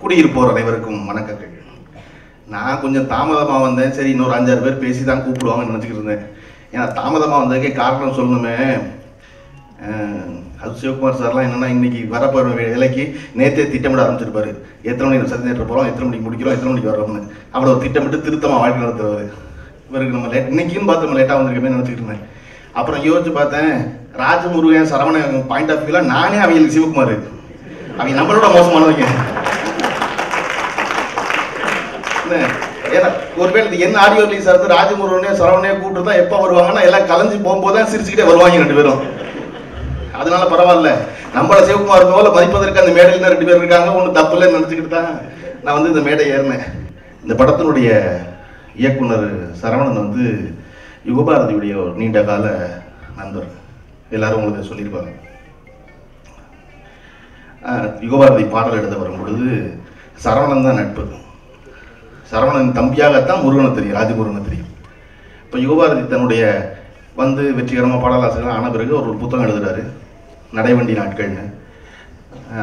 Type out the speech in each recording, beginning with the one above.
குடியிருப்போர் அனைவருக்கும் வணக்கங்கள். நான் கொஞ்சம் தாமதமாக வந்தேன். சரி, இன்னொரு 5-6 பேர் பேசி தான் கூப்பிடுவாங்கன்னு நினச்சிக்கிட்டு இருந்தேன். ஏன்னா தாமதமாக வந்ததுக்கே காரணம் சொல்லணுமே. அது சிவகுமார் சார்லாம் என்னென்னா, இன்னைக்கு வரப்போகிற வேலைக்கு நேற்றே திட்டமிட ஆரம்பிச்சிருப்பாரு. எத்தனை மணிக்கு சதி நேற்று போகிறோம், எத்தனை மணிக்கு முடிக்கிறோம், எத்தனை மணிக்கு வரோம்னு அவ்வளோ திட்டமிட்டு திருத்தமாக வாழ்க்கை நடத்துவார். இவருக்கு நம்ம இன்னைக்குன்னு பார்த்து நம்ம லேட்டாக வந்திருக்கமே நினச்சிக்கிட்டு இருந்தேன். அப்புறம் யோசிச்சு பார்த்தேன், ராஜமுருகன் சரவணன் பாயிண்ட் ஆஃப் வியூவில் நானே அவங்களுக்கு சிவகுமார், அவங்க நம்மளோட மோசமானவங்க. ஏன்னா ஒருவேளை என்ன ஆடியோ ரிலீஸ் ஆகுது, ராஜமுருகனே சரவணனே கூப்பிட்டு தான் எப்போ வருவாங்கன்னா எல்லாம் கலைஞ்சு போகும்போது தான் சிரிச்சுக்கிட்டே வருவாங்க 2 பேரும். அதனால பரவாயில்ல, நம்மள சிவகுமார் போல மதிப்பதற்கு அந்த மேடையில் 2 பேர் இருக்காங்க, ஒன்றும் தப்பு இல்லைன்னு நினச்சிக்கிட்டு தான் நான் வந்து இந்த மேடை ஏறினேன். இந்த படத்தினுடைய இயக்குனர் சரவணன் யுகபாரதியுடைய ஒரு நீண்ட கால நண்பர். எல்லாரும் உங்களுக்கு சொல்லியிருப்பாங்க. யுகபாரதி பாடல் எழுத வரும் பொழுது சரவணன் தான் நட்பு. சரவணன் தம்பியாகத்தான் முருகனை தெரியும், ராஜமுருகனை தெரியும். இப்போ யுகபாரதி தன்னுடைய வெற்றிகரமாக பாடலாசிரியர் ஆன பிறகு ஒரு புத்தகம் எழுதுறாரு, நடைவண்டி நாட்கள்னு.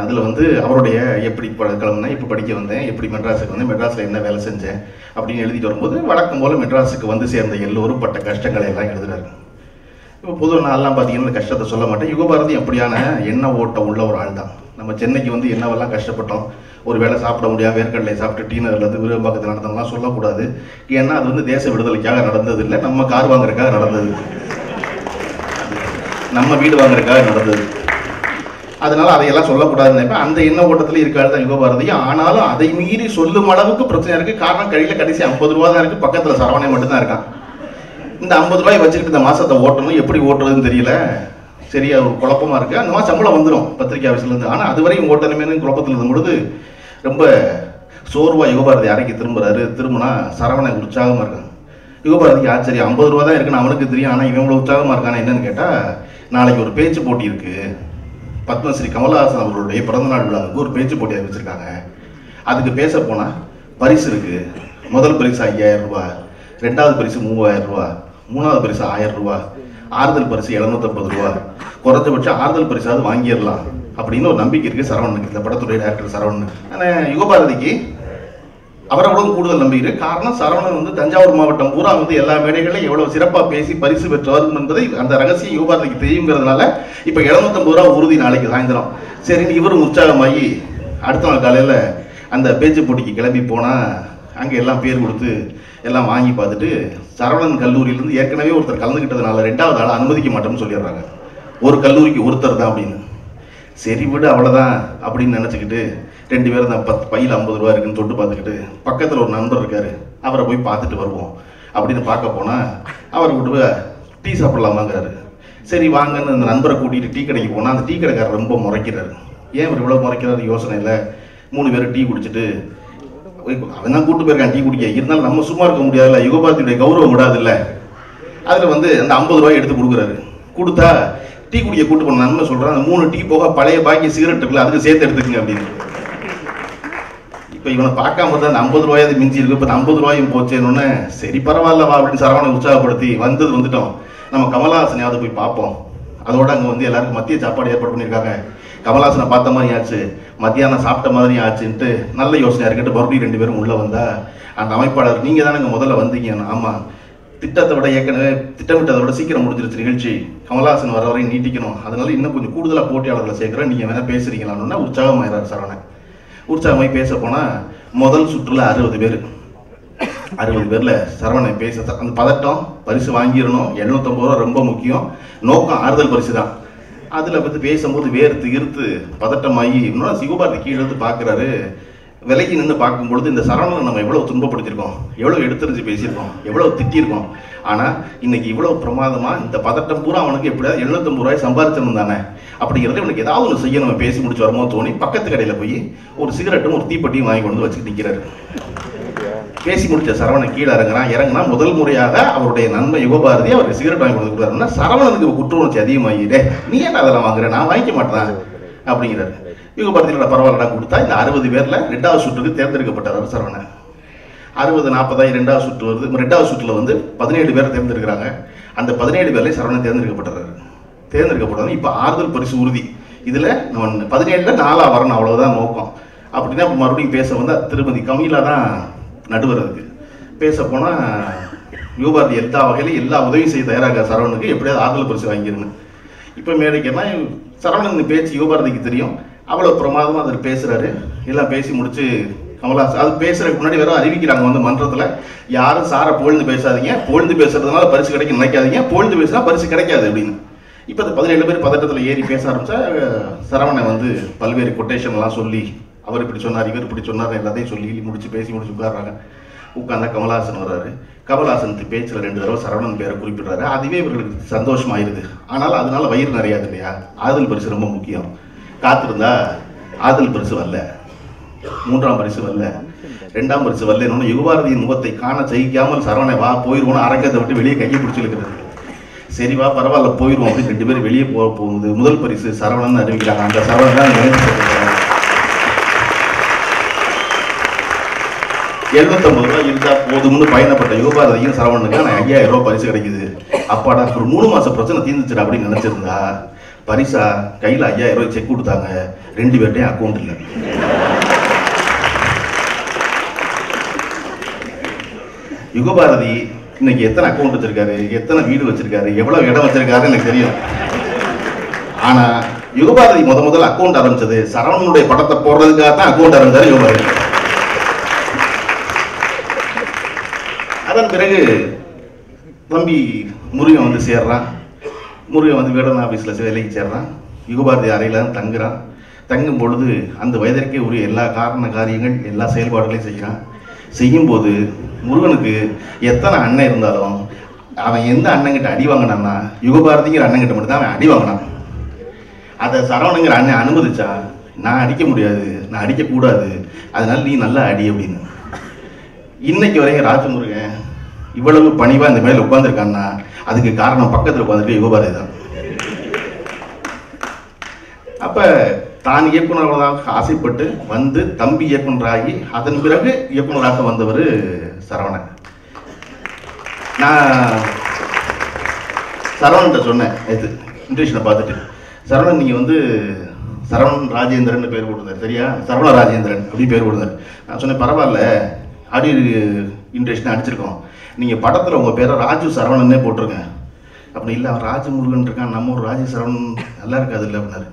அதில் அவருடைய எப்படி கிளம்புனேன், இப்போ படிக்க வந்தேன், எப்படி மெட்ராஸுக்கு வந்தேன், மெட்ராஸில் என்ன வேலை செஞ்சேன் அப்படின்னு எழுதிட்டு வரும்போது வழக்கம் போல் மெட்ராஸுக்கு சேர்ந்த எல்லோரும் பட்ட கஷ்டங்களை எல்லாம் எழுதுறாரு. இப்போ பொதுவாக நான்லாம் பார்த்தீங்கன்னா கஷ்டத்தை சொல்ல மாட்டேன். யுகபாரதி அப்படியான எண்ண ஓட்டம் உள்ள ஒரு ஆள் தான். நம்ம சென்னைக்கு என்னவெல்லாம் கஷ்டப்பட்டோம், ஒரு வேளை சாப்பிட முடியாது வேர்க்கடலை சாப்பிட்டு டீனர்லேருந்து விரும்பாக்கத்தில் நடந்தவங்களாம் சொல்லக்கூடாது. ஏன்னா அது தேச விடுதலைக்காக நடந்தது இல்லை, நம்ம கார் வாங்குறதுக்காக நடந்தது, நம்ம வீடு வாங்குறதுக்காக நடந்தது. அதனால அதையெல்லாம் சொல்லக்கூடாதுன்னு நினைப்பேன். அந்த எண்ண ஓட்டத்தில் இருக்காது தான் யுகபாரதி. ஆனாலும் அதை மீறி சொல்லும் அளவுக்கு பிரச்சனை இருக்குது. காரணம், கையில் கடைசி 50 ரூபா தான் இருக்குது, பக்கத்தில் சரவணை மட்டும்தான் இருக்கான். இந்த 50 ரூபாய் வச்சுக்கிட்டு இந்த மாதத்தை ஓட்டணும், எப்படி ஓட்டுறதுன்னு தெரியல, சரியா ஒரு குழப்பமாக இருக்குது. அந்த மாதிரி சம்பளம் வந்துடும் பத்திரிகை ஆஃபீஸ்லேருந்து. ஆனால் அதுவரையும் ஓட்டணுமேனு குழப்பத்தில் இருக்கும் பொழுது ரொம்ப சோர்வாக யுகபாரதி அறைக்கு திரும்புறாரு. திரும்பினா சரவணை உற்சாகமாக இருக்காங்க. யுகபாரதிக்கு ஆச்சரியம், 50 ரூபா தான் இருக்குன்னு அவனுக்கு தெரியும், ஆனால் இவன் இவ்வளோ உற்சாகமாக இருக்கானா என்னன்னு கேட்டால், நாளைக்கு ஒரு பேச்சு போட்டி இருக்குது, பத்மஸ்ரீ கமலஹாசன் அவர்களுடைய பிறந்தநாள் விழாவுக்கு ஒரு பேச்சு போட்டி வச்சுருக்காங்க. அதுக்கு பேச போனால் பரிசு இருக்குது. முதல் பரிசு 5000 ரூபா, 2வது பரிசு 3000 ரூபா, 3வது பரிசு 1000 ரூபா, ஆறுதல் பரிசு 750 ரூபா, குறைஞ்சபட்சம் ஆறுதல் பரிசாவது வாங்கிடலாம் அப்படின்னு ஒரு நம்பிக்கை இருக்குது சரவணனுக்கு, இந்த படத்துடைய டைரக்டர் சரவணனுக்கு. ஆனால் யுகபாரதிக்கு அவரை விட கூடுதல் நம்பிக்கை இருக்குது. காரணம், சரவணன் தஞ்சாவூர் மாவட்டம் பூரா எல்லா மேடைகளையும் எவ்வளோ சிறப்பாக பேசி பரிசு பெற்றவர் என்பதை அந்த ரகசியம் யுகபாரதிக்கு தெரியுங்கிறதுனால இப்போ 750 ரூபா உறுதி நாளைக்கு சாயந்தரம். சரின்னு இவரும் உற்சாகமாகி அடுத்த நாள் காலையில் அந்த பேச்சு போட்டிக்கு கிளம்பி போனால் அங்கே எல்லாம் பேர் கொடுத்து எல்லாம் வாங்கி பார்த்துட்டு சரவணன் கல்லூரியிலேருந்து ஏற்கனவே ஒருத்தர் கலந்துக்கிட்டதுனால 2வது ஆள் அனுமதிக்க மாட்டோம்னு சொல்லிடுறாங்க. ஒரு கல்லூரிக்கு ஒருத்தர் தான் அப்படின்னு. சரி விடு அவ்வளோதான் அப்படின்னு நினச்சிக்கிட்டு 2 பேரும் தான் பையில் 50 ரூபா இருக்குன்னு தொட்டு பார்த்துக்கிட்டு பக்கத்தில் ஒரு நண்பர் இருக்கார், அவரை போய் பார்த்துட்டு வருவோம் அப்படின்னு பார்க்க போனால் அவரை விட்டு டீ சாப்பிட்லாமாங்கிறாரு. சரி வாங்கன்னு அந்த நண்பரை கூட்டிகிட்டு டீ கடைக்கு போனால் அந்த டீ கடைக்காரர் ரொம்ப முறைக்கிறாரு. ஏன் இவர் இவ்வளோ முறைக்கிறாரு யோசனை இல்லை. 3 பேரும் டீ குடிச்சிட்டு அவன் தான் கூட்டு போயிருக்கான் டீ குடிக்க, இருந்தாலும் நம்ம சும்மா இருக்க முடியாதுல்ல, யுகபாரதியுடைய கௌரவம் விடாது இல்லை. அதில் அந்த 50 ரூபாய் எடுத்து கொடுக்குறாரு. கொடுத்தா டீ குடிக்க கூட்டு போன நன்மை சொல்கிறான், அந்த 3 டீ போக பழைய பாக்கி சிகரெட் இருக்குல்ல அதுக்கு சேர்த்து எடுத்துக்குங்க அப்படின்னு. இப்போ இவனை பார்க்காம தான் அந்த 50 ரூபாயாவது மிஞ்சி இருக்கு, இப்போ 50 ரூபாயும் போச்சேன்னு சரி பரவாயில்லவா அப்படின்னு சரவணனை உற்சாகப்படுத்தி வந்துட்டோம், நம்ம கமலஹாசனையாவது போய் பார்ப்போம். அதோட அங்கே எல்லாருக்கும் மத்திய சாப்பாடு ஏற்பாடு பண்ணியிருக்காங்க. கமலஹாசனை பார்த்த மாதிரி ஆச்சு, மத்தியானம் சாப்பிட்ட மாதிரி ஆச்சுன்ட்டு நல்ல யோசனையாக இருக்கட்டு மறுபடியும் 2 பேரும் உள்ளே வந்தா அந்த அமைப்பாளர், நீங்கள் தானே முதல்ல வந்தீங்க. ஆமாம், திட்டத்தை விட ஏற்கனவே திட்டமிட்டதை விட சீக்கிரம் முடிஞ்சிருச்சு நிகழ்ச்சி, கமலஹாசன் வர வரையும் நீட்டிக்கணும், அதனால இன்னும் கொஞ்சம் கூடுதலாக போட்டியாளர்களை சேர்க்குறேன், நீங்கள் வேணால் பேசுறீங்களான்னு உற்சாகமாயிறாரு சரவணன். உற்சாகமாகி பேச போனால் முதல் சுற்றுல 60 பேர். 60 பேரில் சரவணன் பேச அந்த பதட்டம், பரிசு வாங்கிடணும், 750 ரூபா ரொம்ப முக்கியம், நோக்கம் ஆறுதல் பரிசு தான். அதில் பேசும்போது வேர்த்து இருத்து பதட்டமாகி இன்னும் யுகபாரதி கீழே இருந்து பார்க்குறாரு. விலைக்கு நின்று பார்க்கும்பொழுது இந்த சரவணனை நம்ம எவ்வளோ துன்பப்படுத்தியிருக்கோம், எவ்வளோ எடுத்துரிஞ்சு பேசியிருக்கோம், எவ்வளோ திட்டியிருக்கோம். ஆனால் இன்னைக்கு இவ்வளோ பிரமாதமாக இந்த பதட்டம் பூரா அவனுக்கு எப்படியாவது 750 ரூபாய் சம்பாதிச்சணும் தானே அப்படிங்கிறது இவனுக்கு ஏதாவது ஒன்று செய்ய நம்ம பேசி முடிச்சு வரும்போது தோணி பக்கத்து கடையில் போய் ஒரு சிகரெட்டும் ஒரு தீப்பெட்டியும் வாங்கி கொண்டு வச்சுட்டு நிற்கிறாரு. பேசி முடிச்ச சரவணன் கீழே இறங்குனா முதல் முறையாக அவருடைய நண்பன் யுகபாரதி அவருக்கு சிகரெட் வாங்கி கொடுத்து கொடுத்தாருன்னா சரவணனுக்கு குற்ற உணர்ச்சி அதிகமாகிட்டே, நீ ஏன் அதெல்லாம் வாங்குறேன், நான் வாங்கிக்க மாட்டேன் அப்படிங்கிறாரு. யுகபாரதியோட பரவாயில்ல கொடுத்தா இந்த 60 பேரில் 2வது சுற்றுக்கு தேர்ந்தெடுக்கப்பட்டார் சரவணன். 60 40 2வது சுற்று வருது. 2வது சுற்றுல 17 பேர் தேர்ந்தெடுக்கிறாங்க. அந்த 17 பேர்லேயும் சரவணன் தேர்ந்தெடுக்கப்பட்டார். தேர்ந்தெடுக்கப்பட்டது இப்போ ஆறுதல் பரிசு உறுதி. இதில் நம்ம 17ல் 4 வரணும், அவ்வளவுதான் நோக்கம். அப்படி அப்படின்னா மறுபடியும் பேச வந்து திருமதி கமீலா தான் நடுவர். அதுக்கு பேச போனால் யுகபாரதி எல்லா வகையிலும் எல்லா உதவியும் செய்ய தயாராக சரவணனுக்கு எப்படியாவது ஆதரவு பரிசு வாங்கிருங்க. இப்போ மேடைக்குன்னா சரவணன் பேச்சு யுகபாரதிக்கு தெரியும், அவ்வளோ பிரமாதமாக அதில் பேசுகிறாரு. எல்லாம் பேசி முடிச்சு கமலஹாசன் அது பேசுறதுக்கு முன்னாடி வேற அறிவிக்கிறாங்க வந்து மன்றத்தில், யாரும் சாரை புகழ்ந்து பேசாதீங்க, புகழ்ந்து பேசுறதுனால பரிசு கிடைக்கும் நினைக்காதீங்க, புகழ்ந்து பேசினா பரிசு கிடைக்காது அப்படின்னு. இப்போ அந்த 17 பேர் பதட்டத்தில் ஏறி பேச ஆரம்பிச்சா சரவணன் வந்து பல்வேறு கொட்டேஷன்லாம் சொல்லி அவர் இப்படி சொன்னார் இவர் இப்படி சொன்னார் எல்லாத்தையும் சொல்லி பேசி முடிச்சு உட்கார்றாங்க. உட்கார்ந்தா கமலஹாசன் வர்றாரு. கமலஹாசன் பேச்சில் 2 தடவை சரவணன் பேரை குறிப்பிடுறாரு. அதுவே இவர்களுக்கு சந்தோஷமாயிருது. ஆனால் அதனால வயிறு நிறையாது இல்லையா? ஆதல் பரிசு ரொம்ப முக்கியம். காத்திருந்தா ஆதல் பரிசு வரல, 3ஆம் பரிசு வரல, 2ஆம் பரிசு வரலன்னு யுகபாரதியின் முகத்தை காண சகிக்காமல் சரவணை வா போயிடுவோன்னு அரங்கத்தை விட்டு வெளியே கையை பிடிச்சிருக்கிறது. சரி வா பரவாயில்ல போயிடுவோம் அப்படின்னு 2 பேரும் வெளியே போகுது. முதல் பரிசு சரவணன் அறிவிக்கிறாங்க. அந்த சரவணன் தான் 750 ரூபாய் இருந்தா போதும்னு பயணப்பட்ட யுகபாரதியும் சரவணனுக்கு 5000 ரூபாய் பரிசு கிடைக்குது. அப்பாடா ஒரு 3 மாசம் பிரச்சனை தீர்ந்துச்சுடா அப்படின்னு நினைச்சிருந்தா பரிசா கையில் 5000 ரூபாய் செக் கொடுத்தாங்க. 2 பேர்ட்டையும் அக்கௌண்ட் இல்லை. யுகபாரதி இன்னைக்கு எத்தனை அக்கௌண்ட் வச்சிருக்காரு, எத்தனை வீடு வச்சிருக்காரு, எவ்வளவு இடம் வச்சிருக்காரு எனக்கு தெரியும். ஆனா யுகபாரதி முதல் அக்கௌண்ட் ஆரம்பிச்சது சரவணனுடைய படத்தை போடுறதுக்காக தான் அக்கௌண்ட் ஆரம்பிச்சாரு யுகபாரதி. அதன் பிறகு தம்பி முருகன் வந்து சேர்றான். முருகன் வந்து வேடன் ஆஃபீஸில் வேலைக்கு சேர்றான். யுகபாரதி அறையில் தங்குறான். தங்கும் பொழுது அந்த வயதிற்கே உரிய எல்லா காரியங்கள் எல்லா செயல்பாடுகளையும் செய்கிறான். செய்யும்போது முருகனுக்கு எத்தனை அண்ணன் இருந்தாலும் அவன் எந்த அண்ணங்கிட்ட அடி வாங்கினான்னா யுகபாரதிங்கிற அண்ணங்கிட்ட மட்டும் தான் அவன் அடி வாங்கினான். அதை சரவணங்கிற அண்ணன் அனுமதிச்சா நான் அடிக்க முடியாது, நான் அடிக்கக்கூடாது, அதனால நீ நல்லா அடி அப்படின்னு. இன்னைக்கு வரைக்கும் ராஜமுருகன் இவ்வளவு பணிவா இந்த மேல உட்கார்ந்துருக்கான்னா அதுக்கு காரணம் பக்கத்தில் உட்காந்துட்டு யுகபாரதி தான். அப்ப தான் இயக்குநராக ஆசைப்பட்டு வந்து தம்பி இயக்குநராகி அதன் பிறகு இயக்குநராக வந்தவர் சரவணன். நான் சரவணன் சொன்னேன் இது இன்ட்ரெஷனை பார்த்துட்டு, சரவணன் நீங்க வந்து சரவணன் ராஜேந்திரன் பேர் கொடுத்தாரு சரியா, சரவண ராஜேந்திரன் அப்படி பேர் கொடுத்தாரு. நான் சொன்னேன் பரவாயில்ல ஆடியோ இன்ட்ரெஷன் அடிச்சிருக்கோம், நீங்க படத்துல உங்க பேரை ராஜு சரவணன்னே போட்டிருங்க. அப்படி இல்லை அவன் ராஜமுருகன் இருக்கான், நம்ம ஒரு ராஜு சரவணன் நல்லா இருக்காது இல்லை அப்படின்னாரு.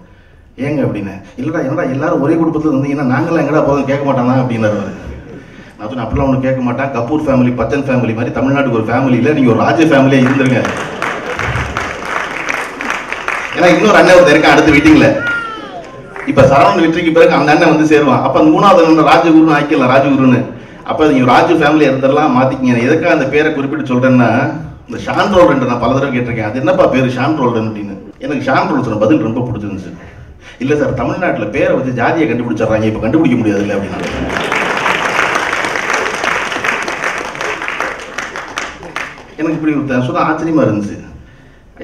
ஏங்க அப்படின்னு, இல்லைடா என்னடா எல்லாரும் ஒரே குடும்பத்தில் இருந்தீங்கன்னா நாங்களாம் எங்கடா போதும் கேட்க மாட்டானா அப்படின்னாரு. நான் சொன்னேன் அப்படிலாம் ஒன்று கேட்க மாட்டான், கபூர் ஃபேமிலி பச்சன் ஃபேமிலி மாதிரி தமிழ்நாட்டுக்கு ஒரு ஃபேமிலியில் நீங்கள் ஒரு ராஜ ஃபேமிலியாக இருந்துருங்க. ஏன்னா இன்னொரு அண்ணன் ஒருத்தர் இருக்கான் அடுத்த வீட்டிங்கில். இப்போ சரவணன் வெற்றிக்கு பிறகு அந்த அண்ணன் வந்து சேருவான். அப்போ அந்த 3வது அண்ணன் ராஜகுருன்னு ஆக்கிடலாம், ராஜகுருன்னு. அப்போ நீங்கள் ராஜு ஃபேமிலியாக இருந்தெல்லாம் மாற்றிக்கிங்க. எதுக்காக அந்த பேரை குறிப்பிட்டு சொல்கிறேன்னா இந்த ஷான் ரோல்டன் நான் பல தடவை கேட்டிருக்கேன், அது என்னப்பா பேர் ஷான் ரோல்டன் அப்படின்னு. எனக்கு ஷான் ரோல்டன் சொன்ன பதில் ரொம்ப பிடிச்சிருந்துச்சு. இல்லை சார் தமிழ்நாட்டில் பேரை வச்சு ஜாதியை கண்டுபிடிச்சிடுறாங்க, இப்போ கண்டுபிடிக்க முடியாது இல்லை அப்படின்னா. எனக்கு இப்படி சொன்ன ஆச்சரியமா இருந்துச்சு.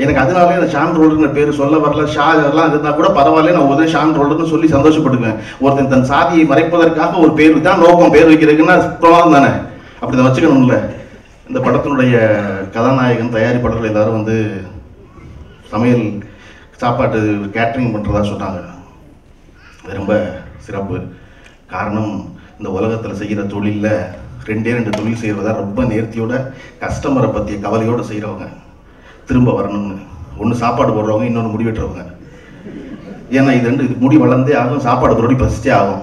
எனக்கு அதனாலே அந்த ஷான் ரோல்டுங்கிற பேர் சொல்ல வரல, ஷா எல்லாம் இருந்தால் கூட பரவாயில்ல, நான் உதவி ஷான் ரோல்டுன்னு சொல்லி சந்தோஷப்பட்டுக்குவேன். ஒருத்தன் தன் சாதியை மறைப்பதற்காக ஒரு பேர் தான் நோக்கம், பேர் வைக்கிறதுக்குன்னா பிரமாதம் தானே, அப்படி தான் வச்சுக்கணும்ல. இந்த படத்தினுடைய கதாநாயகன் தயாரிப்பாளர்கள் எல்லாரும் வந்து சமையல் சாப்பாட்டு கேட்ரிங் பண்ணுறதா சொன்னாங்க. அது ரொம்ப சிறப்பு. காரணம் இந்த உலகத்தில் செய்கிற தொழிலில் 2 தொழில் செய்கிறதா ரொம்ப நேர்த்தியோட கஸ்டமரை பற்றிய கவலையோடு செய்கிறவங்க திரும்ப வரணும்னு. ஒன்று சாப்பாடு போடுறவங்க, இன்னொன்று முடி வெட்டுறவங்க. ஏன்னா இது முடி வளர்ந்தே ஆகும், சாப்பாடு போடுறோடி பசிச்சே ஆகும்.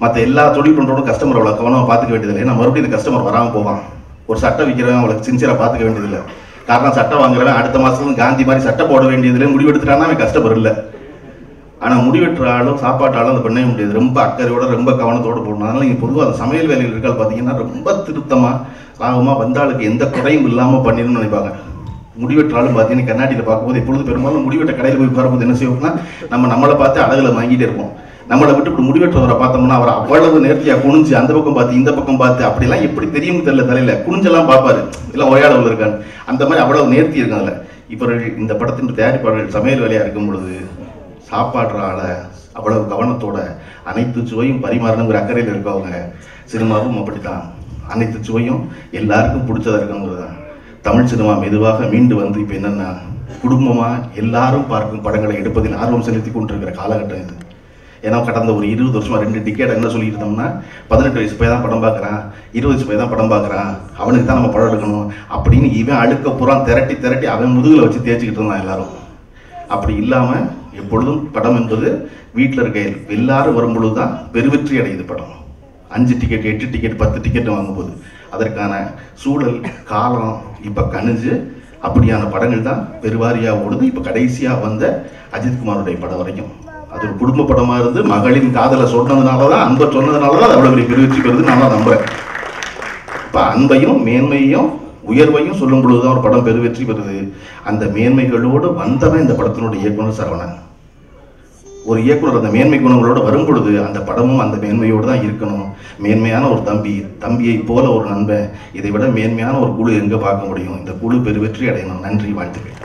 மற்ற எல்லா தொழில் பண்ணுறவங்க கஸ்டமர் அவ்வளோ கவனமாக பார்த்துக்க வேண்டியதில்லை. ஏன்னா மறுபடியும் இந்த கஸ்டமர் வராமல் போவான். ஒரு சட்டை விற்கிறவன் அவளுக்கு சின்சியராக பார்த்துக்க வேண்டியதில்லை. காரணம் சட்டை வாங்குறவன் அடுத்த மாதத்துல காந்தி மாதிரி சட்டை போட வேண்டியதில்லை, முடிவெடுத்துட்டான்னா அவன் கஷ்டப்பட இல்லை. ஆனால் முடிவெட்டுற ஆளும் சாப்பாட்டு ஆளும் அதை பண்ணவே முடியாது. ரொம்ப அக்கறையோட ரொம்ப கவனத்தோடு போடணும். அதனால நீங்கள் பொதுவாக அந்த சமையல் வேலையில் இருக்கால் பார்த்தீங்கன்னா ரொம்ப திருத்தமாக லாபமாக வந்தாளுக்கு எந்த குறையும் இல்லாமல் பண்ணிடணும்னு நினைப்பாங்க. முடிவெற்றாலும் பார்த்தீங்கன்னா கண்ணாடியில் பார்க்கும்போது எப்பொழுது பெரும்பாலும் முடிவெட்ட கடையில் போய் பார்க்கும்போது என்ன செய்வோம்னா நம்மளை பார்த்து அழகில் வாங்கிட்டே இருப்போம். நம்மளை விட்டு இப்படி முடிவெற்றவரை பார்த்தோம்னா அவர் அவ்வளவு நேர்த்தியாக குனிஞ்சு அந்த பக்கம் பார்த்து இந்த பக்கம் பார்த்து அப்படிலாம் எப்படி தெரியும் தெரியல, தலையில குனிஞ்செல்லாம் பார்ப்பாரு, எல்லாம் ஒரே அளவில் இருக்கான்னு. அந்த மாதிரி அவ்வளவு நேர்த்தி இருக்காங்கல்ல. இப்போ இந்த படத்தின் தயாரிப்பாளர்கள் சமையல் வேலையாக இருக்கும் பொழுது சாப்பாடுற ஆளை அவ்வளவு கவனத்தோட அனைத்து சுவையும் பரிமாறணுங்கிற அக்கறையில் இருக்கவங்க. சினிமாவும் அப்படித்தான், அனைத்து சுவையும் எல்லாருக்கும் பிடிச்சதா இருக்கணுங்கிறது தான். தமிழ் சினிமா மெதுவாக மீண்டு வந்து இப்போ என்னென்னா குடும்பமாக எல்லாரும் பார்க்கும் படங்களை எடுப்பதில் ஆர்வம் செலுத்தி கொண்டிருக்கிற காலகட்டம் இது. ஏன்னா கடந்த ஒரு 20 வருஷமா 2 டிக்கெட் என்ன சொல்லியிருந்தோம்னா 18 வயசு போய் தான் படம் பார்க்குறான், 20 வயசு போய் தான் படம் பார்க்குறான், அவனுக்கு தான் நம்ம படம் எடுக்கணும் அப்படின்னு இவன் அடுக்க புறம் திரட்டி அவன் முதுகில் வச்சு தேய்ச்சிக்கிட்டு இருந்தான் எல்லாரும். அப்படி இல்லாமல் எப்பொழுதும் படம் என்பது வீட்டில் இருக்க எல்லாரும் வரும்பொழுது தான் பெருவெற்றி அடையுது படம். 5 டிக்கெட் 8 டிக்கெட் 10 டிக்கெட் வாங்கும்போது அதற்கான சூழல் காலம் இப்போ கணிஞ்சு அப்படியான படங்கள் தான் பெருவாரியாக ஓடுது. இப்போ கடைசியாக வந்த அஜித்குமாருடைய படம் வரைக்கும் அது ஒரு குடும்ப படமாக இருந்து மகளின் காதலை சொன்னதுனால தான், அன்பை சொன்னதுனால தான் அது அவ்வளோ பெரிய பெருவெற்றி பெறுது நான் நம்புகிறேன். இப்போ அன்பையும் மேன்மையும் உயர்வையும் சொல்லும் பொழுது தான் ஒரு படம் பெருவெற்றி பெறுது. அந்த மேன்மைகளோடு வந்தவன் இந்த படத்தினுடைய இயக்குனர் சரவணன். ஒரு இயக்குனர் அந்த மேன்மை குணங்களோடு வரும் பொழுது அந்த படமும் அந்த மேன்மையோடு தான் இருக்கணும். மேன்மையான ஒரு தம்பியை போல ஒரு நண்பன், இதை விட மேன்மையான ஒரு குழு எங்கே பார்க்க முடியும்? இந்த குழு பெருவெற்றி அடையணும். நன்றி, வாழ்த்துக்கள்.